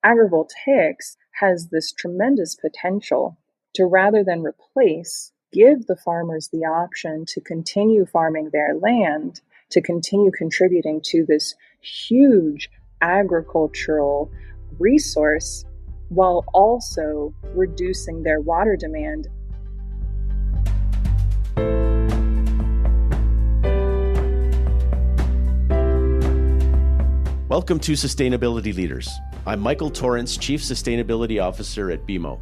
Agrivoltaics has this tremendous potential to, rather than replace, give the farmers the option to continue farming their land, to continue contributing to this huge agricultural resource while also reducing their water demand. Welcome to Sustainability Leaders. I'm Michael Torrance, Chief Sustainability Officer at BMO.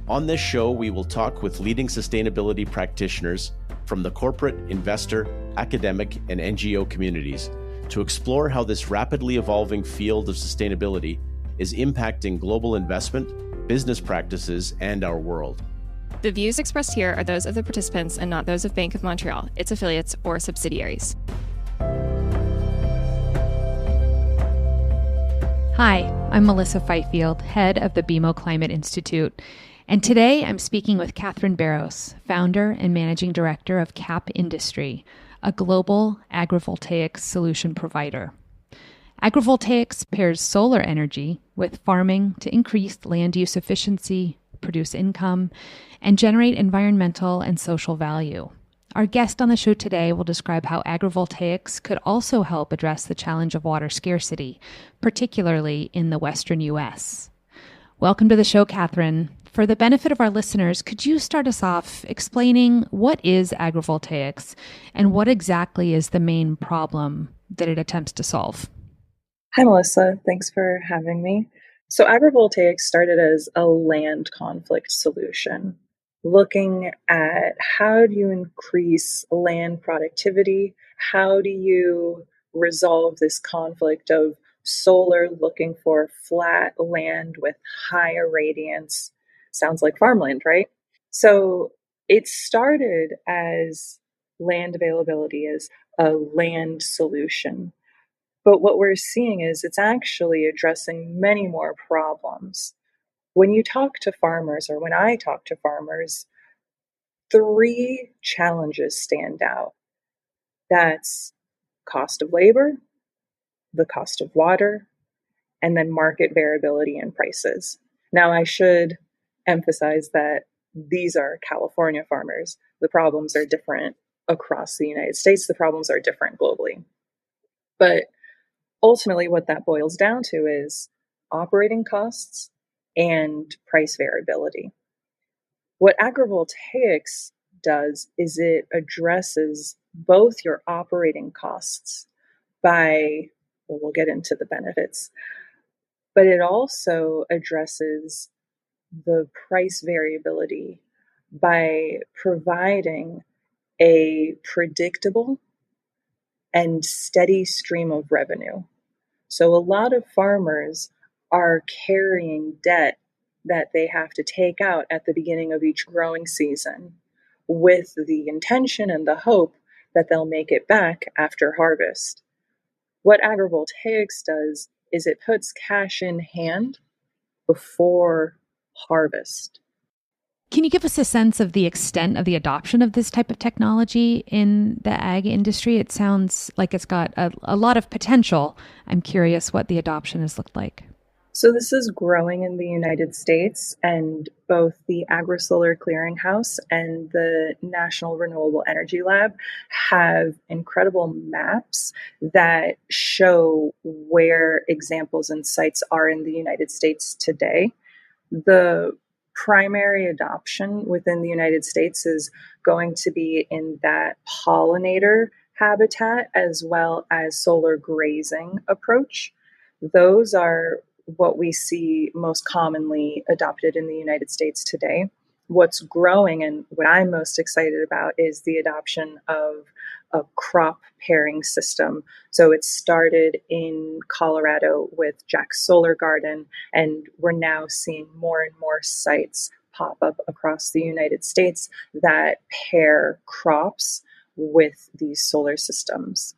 On this show, we will talk with leading sustainability practitioners from the corporate, investor, academic, and NGO communities to explore how this rapidly evolving field of sustainability is impacting global investment, business practices, and our world. The views expressed here are those of the participants and not those of Bank of Montreal, its affiliates, or subsidiaries. Hi, I'm Melissa Fifield, head of the BMO Climate Institute, and today I'm speaking with Kathryn Beroš, founder and managing director of CAP Industry, a global agrivoltaics solution provider. Agrivoltaics pairs solar energy with farming to increase land use efficiency, produce income, and generate environmental and social value. Our guest on the show today will describe how agrivoltaics could also help address the challenge of water scarcity, particularly in the Western U.S. Welcome to the show, Kathryn. For the benefit of our listeners, could you start us off explaining what is agrivoltaics and what exactly is the main problem that it attempts to solve? Hi, Melissa. Thanks for having me. So agrivoltaics started as a land conflict solution, looking at how do you increase land productivity? How do you resolve this conflict of solar looking for flat land with high irradiance? Sounds like farmland, right? So it started as land availability, as a land solution. But what we're seeing is it's actually addressing many more problems. When you talk to farmers, or when I talk to farmers, three challenges stand out. That's cost of labor, the cost of water, and then market variability in prices. Now, I should emphasize that these are California farmers. The problems are different across the United States. The problems are different globally. But ultimately, what that boils down to is operating costs and price variability. What agrivoltaics does is it addresses both your operating costs by, well, we'll get into the benefits, but it also addresses the price variability by providing a predictable and steady stream of revenue. So a lot of farmers are carrying debt that they have to take out at the beginning of each growing season with the intention and the hope that they'll make it back after harvest. What agrivoltaics does is it puts cash in hand before harvest. Can you give us a sense of the extent of the adoption of this type of technology in the ag industry? It sounds like it's got a lot of potential. I'm curious what the adoption has looked like. So this is growing in the United States, and both the AgriSolar Clearinghouse and the National Renewable Energy Lab have incredible maps that show where examples and sites are in the United States today. The primary adoption within the United States is going to be in that pollinator habitat as well as solar grazing approach. Those are what we see most commonly adopted in the United States today. What's growing and what I'm most excited about is the adoption of a crop pairing system. So it started in Colorado with Jack's Solar Garden, and we're now seeing more and more sites pop up across the United States that pair crops with these solar systems.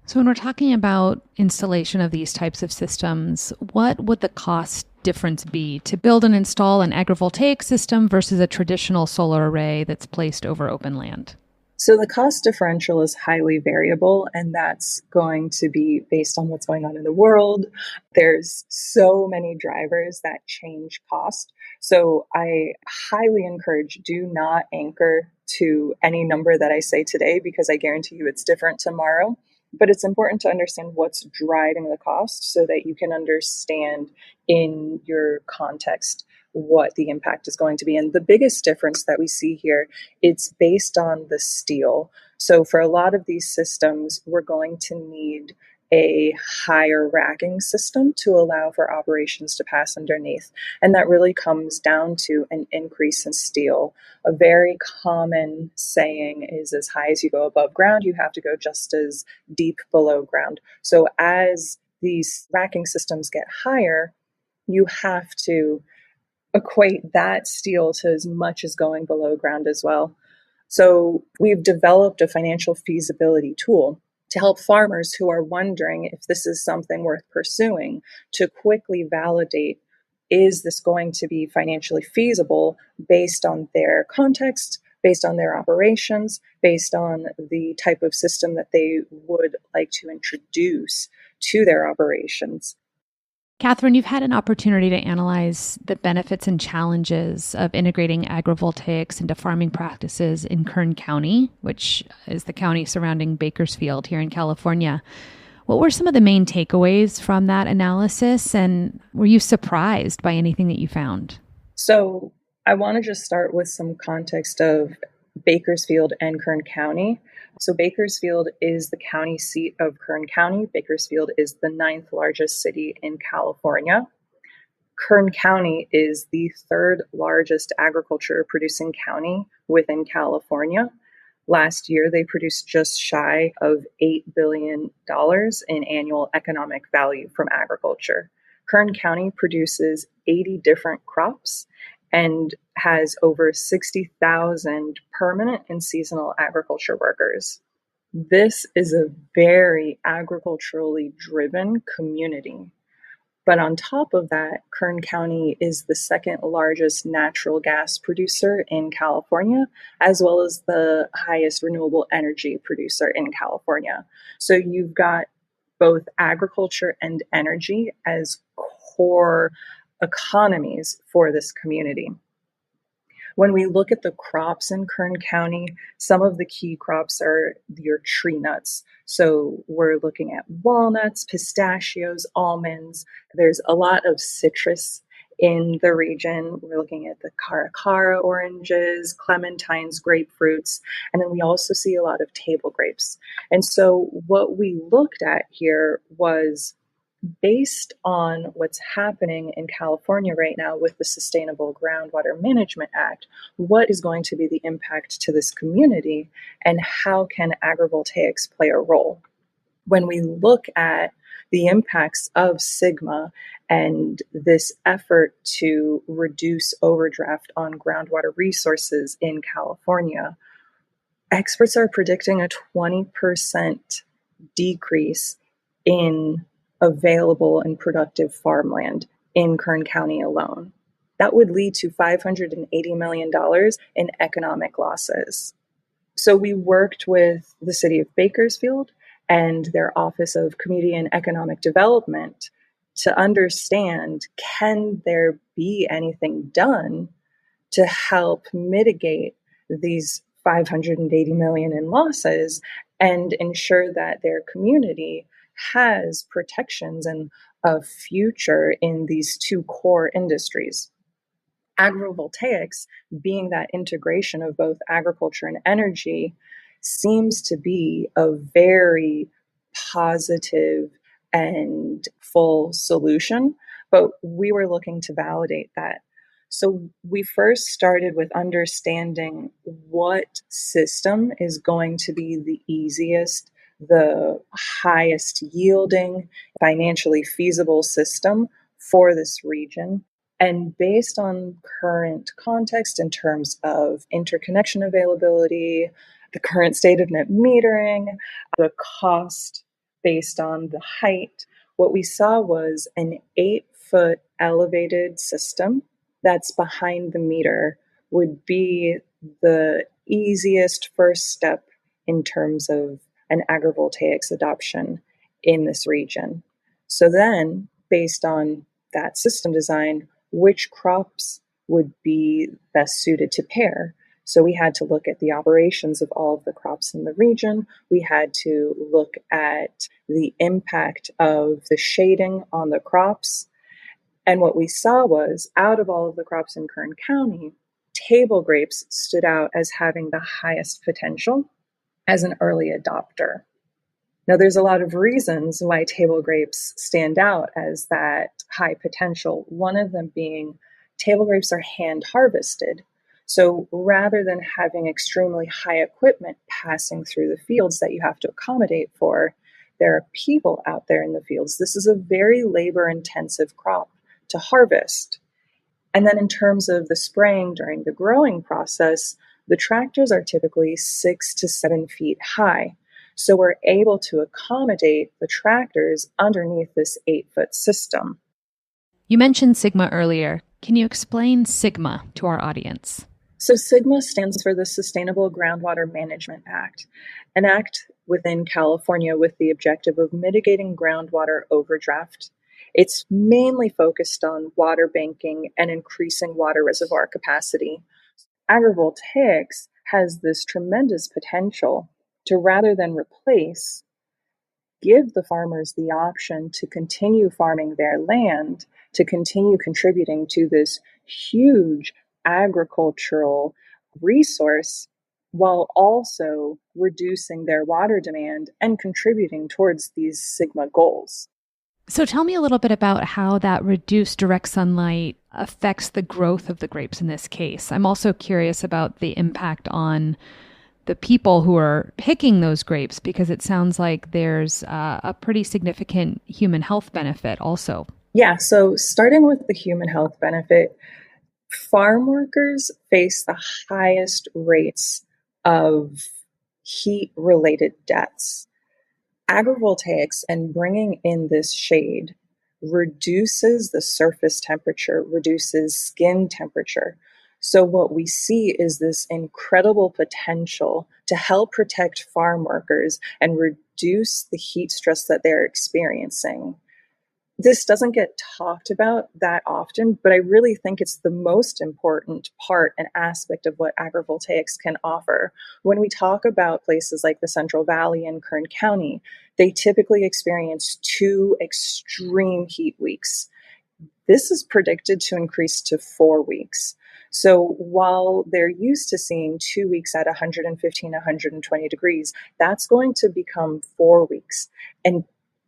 So when we're talking about installation of these types of systems, what would the cost difference be to build and install an agrivoltaic system versus a traditional solar array that's placed over open land? So the cost differential is highly variable, and that's going to be based on what's going on in the world. There's so many drivers that change cost. So I highly encourage, do not anchor to any number that I say today, because I guarantee you it's different tomorrow. But it's important to understand what's driving the cost so that you can understand in your context what the impact is going to be. And the biggest difference that we see here, it's based on the steel. So for a lot of these systems, we're going to need a higher racking system to allow for operations to pass underneath. And that really comes down to an increase in steel. A very common saying is, as high as you go above ground, you have to go just as deep below ground. So as these racking systems get higher, you have to equate that steel to as much as going below ground as well. So we've developed a financial feasibility tool to help farmers who are wondering if this is something worth pursuing, to quickly validate, is this going to be financially feasible based on their context, based on their operations, based on the type of system that they would like to introduce to their operations. Kathryn, you've had an opportunity to analyze the benefits and challenges of integrating agrivoltaics into farming practices in Kern County, which is the county surrounding Bakersfield here in California. What were some of the main takeaways from that analysis, and were you surprised by anything that you found? So I want to just start with some context of Bakersfield and Kern County. So Bakersfield is the county seat of Kern County. Bakersfield is the 9th largest city in California. Kern County is the 3rd largest agriculture producing county within California. Last year, they produced just shy of $8 billion in annual economic value from agriculture. Kern County produces 80 different crops and has over 60,000 permanent and seasonal agriculture workers. This is a very agriculturally driven community. But on top of that, Kern County is the 2nd largest natural gas producer in California, as well as the highest renewable energy producer in California. So you've got both agriculture and energy as core economies for this community. When we look at the crops in Kern County, some of the key crops are your tree nuts. So we're looking at walnuts, pistachios, almonds. There's a lot of citrus in the region. We're looking at the caracara oranges, clementines, grapefruits, and then we also see a lot of table grapes. And so what we looked at here was, based on what's happening in California right now with the Sustainable Groundwater Management Act, what is going to be the impact to this community, and how can agrivoltaics play a role? When we look at the impacts of SGMA and this effort to reduce overdraft on groundwater resources in California, experts are predicting a 20% decrease in available and productive farmland in Kern County alone. That would lead to $580 million in economic losses. So we worked with the city of Bakersfield and their Office of Community and Economic Development to understand, can there be anything done to help mitigate these $580 million in losses and ensure that their community has protections and a future in these two core industries. Agrivoltaics, being that integration of both agriculture and energy, seems to be a very positive and full solution, but we were looking to validate that. So we first started with understanding what system is going to be the easiest, the highest yielding, financially feasible system for this region. And based on current context in terms of interconnection availability, the current state of net metering, the cost based on the height, what we saw was an 8-foot elevated system that's behind the meter would be the easiest first step in terms of an agrivoltaics adoption in this region. So then, based on that system design, which crops would be best suited to pair? So we had to look at the operations of all of the crops in the region. We had to look at the impact of the shading on the crops. And what we saw was, out of all of the crops in Kern County, table grapes stood out as having the highest potential as an early adopter. Now, there's a lot of reasons why table grapes stand out as that high potential. One of them being table grapes are hand harvested. So rather than having extremely high equipment passing through the fields that you have to accommodate for, there are people out there in the fields. This is a very labor-intensive crop to harvest. And then in terms of the spraying during the growing process, the tractors are typically 6 to 7 feet high. So we're able to accommodate the tractors underneath this 8-foot system. You mentioned SIGMA earlier. Can you explain SIGMA to our audience? So SIGMA stands for the Sustainable Groundwater Management Act, an act within California with the objective of mitigating groundwater overdraft. It's mainly focused on water banking and increasing water reservoir capacity. Agrivoltaics has this tremendous potential to, rather than replace, give the farmers the option to continue farming their land, to continue contributing to this huge agricultural resource while also reducing their water demand and contributing towards these SIGMA goals. So tell me a little bit about how that reduced direct sunlight affects the growth of the grapes in this case. I'm also curious about the impact on the people who are picking those grapes, because it sounds like there's a pretty significant human health benefit also. Yeah, so starting with the human health benefit, farm workers face the highest rates of heat-related deaths. Agrivoltaics and bringing in this shade reduces the surface temperature, reduces skin temperature. So what we see is this incredible potential to help protect farm workers and reduce the heat stress that they're experiencing. This doesn't get talked about that often, but I really think it's the most important part and aspect of what agrivoltaics can offer. When we talk about places like the Central Valley and Kern County, they typically experience 2 extreme heat weeks. This is predicted to increase to 4 weeks. So while they're used to seeing 2 weeks at 115, 120 degrees, that's going to become 4 weeks. And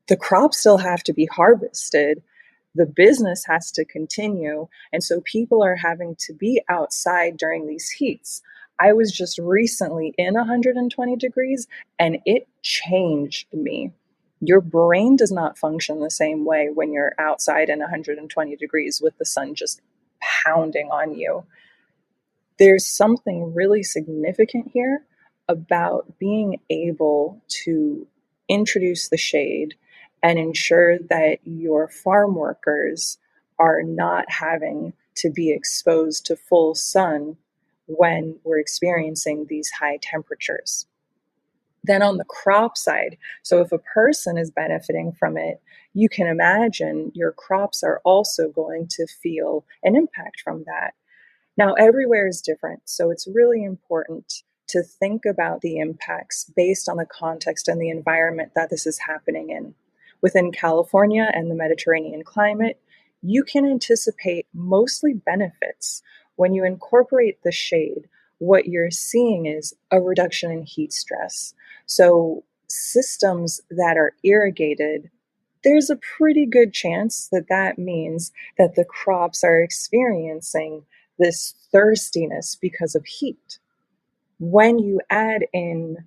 the crops still have to be harvested. The business has to continue. And so people are having to be outside during these heats. I was just recently in 120 degrees and it changed me. Your brain does not function the same way when you're outside in 120 degrees with the sun just pounding on you. There's something really significant here about being able to introduce the shade and ensure that your farm workers are not having to be exposed to full sun when we're experiencing these high temperatures. Then on the crop side, so if a person is benefiting from it, you can imagine your crops are also going to feel an impact from that. Now, everywhere is different, so it's really important to think about the impacts based on the context and the environment that this is happening in. Within California and the Mediterranean climate, you can anticipate mostly benefits. When you incorporate the shade, what you're seeing is a reduction in heat stress. So systems that are irrigated, there's a pretty good chance that that means that the crops are experiencing this thirstiness because of heat. When you add in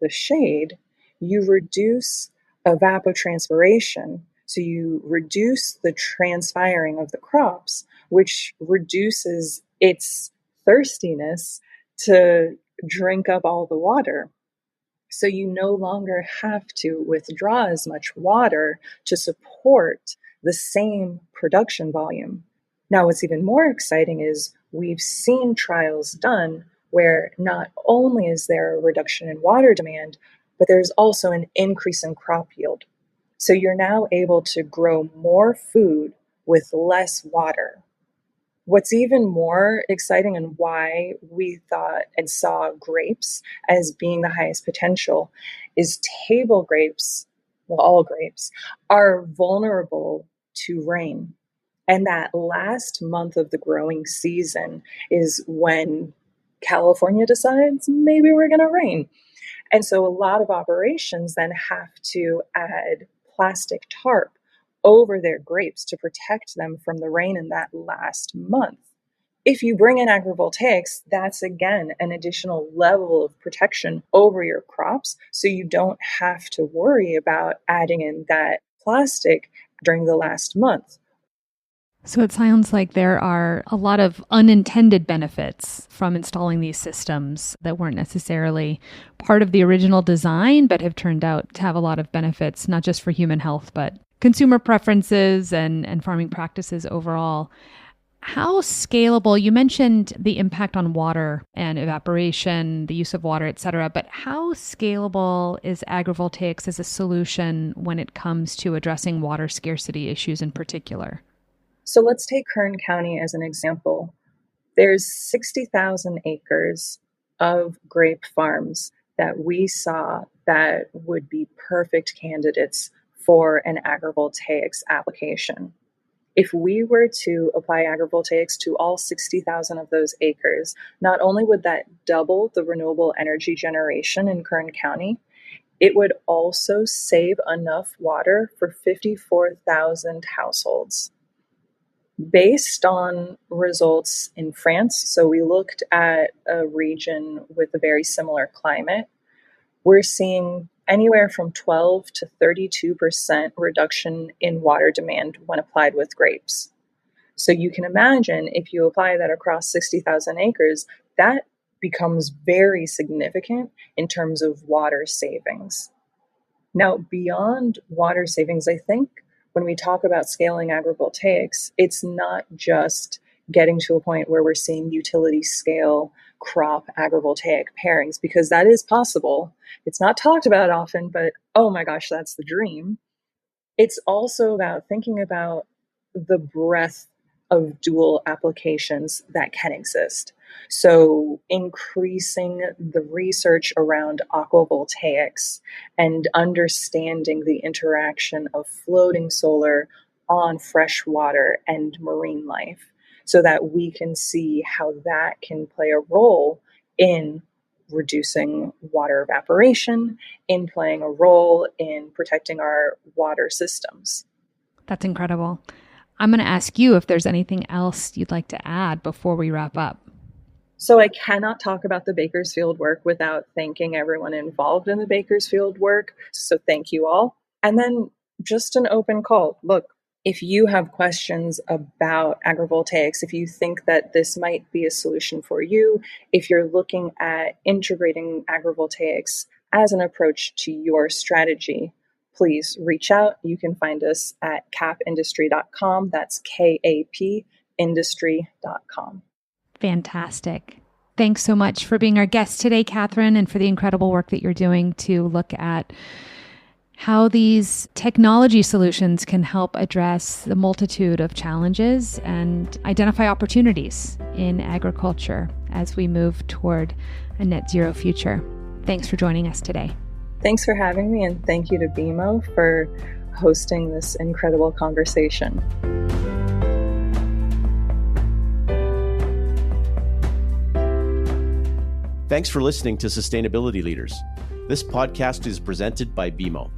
the shade, you reduce evapotranspiration, so you reduce the transpiring of the crops, which reduces its thirstiness to drink up all the water. So you no longer have to withdraw as much water to support the same production volume. Now, what's even more exciting is we've seen trials done where not only is there a reduction in water demand, but there's also an increase in crop yield. So you're now able to grow more food with less water. What's even more exciting, and why we thought and saw grapes as being the highest potential, is table grapes, well, all grapes, are vulnerable to rain. And that last month of the growing season is when California decides maybe we're going to rain. And so a lot of operations then have to add plastic tarp over their grapes to protect them from the rain in that last month. If you bring in agrivoltaics, that's again an additional level of protection over your crops, so you don't have to worry about adding in that plastic during the last month. So it sounds like there are a lot of unintended benefits from installing these systems that weren't necessarily part of the original design, but have turned out to have a lot of benefits, not just for human health, but consumer preferences and farming practices overall. How scalable, you mentioned the impact on water and evaporation, the use of water, et cetera, but how scalable is agrivoltaics as a solution when it comes to addressing water scarcity issues in particular? So let's take Kern County as an example. There's 60,000 acres of grape farms that we saw that would be perfect candidates for an agrivoltaics application. If we were to apply agrivoltaics to all 60,000 of those acres, not only would that double the renewable energy generation in Kern County, it would also save enough water for 54,000 households. Based on results in France, so we looked at a region with a very similar climate, we're seeing anywhere from 12 to 32% reduction in water demand when applied with grapes. So you can imagine if you apply that across 60,000 acres, that becomes very significant in terms of water savings. Now, beyond water savings, I think when we talk about scaling agrivoltaics, it's not just getting to a point where we're seeing utility scale crop agrivoltaic pairings, because that is possible. It's not talked about often, but oh my gosh, that's the dream. It's also about thinking about the breadth of dual applications that can exist. So increasing the research around aquavoltaics and understanding the interaction of floating solar on freshwater and marine life, so that we can see how that can play a role in reducing water evaporation, in playing a role in protecting our water systems. That's incredible. I'm going to ask you if there's anything else you'd like to add before we wrap up. So I cannot talk about the Bakersfield work without thanking everyone involved in the Bakersfield work. So thank you all. And then just an open call. Look, if you have questions about agrivoltaics, if you think that this might be a solution for you, if you're looking at integrating agrivoltaics as an approach to your strategy, please reach out. You can find us at capindustry.com. That's KAP industry.com. Fantastic. Thanks so much for being our guest today, Kathryn, and for the incredible work that you're doing to look at how these technology solutions can help address the multitude of challenges and identify opportunities in agriculture as we move toward a net zero future. Thanks for joining us today. Thanks for having me, and thank you to BMO for hosting this incredible conversation. Thanks for listening to Sustainability Leaders. This podcast is presented by BMO.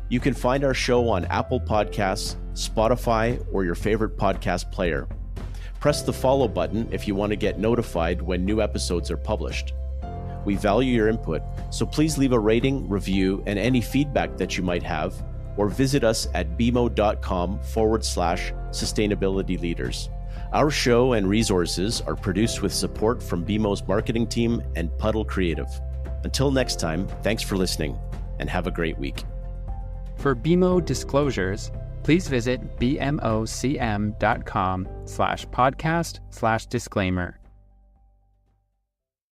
You can find our show on Apple Podcasts, Spotify, or your favorite podcast player. Press the follow button if you want to get notified when new episodes are published. We value your input, so please leave a rating, review, and any feedback that you might have, or visit us at bmo.com/sustainability leaders. Our show and resources are produced with support from BMO's marketing team and Puddle Creative. Until next time, thanks for listening and have a great week. For BMO disclosures, please visit bmocm.com/podcast/disclaimer.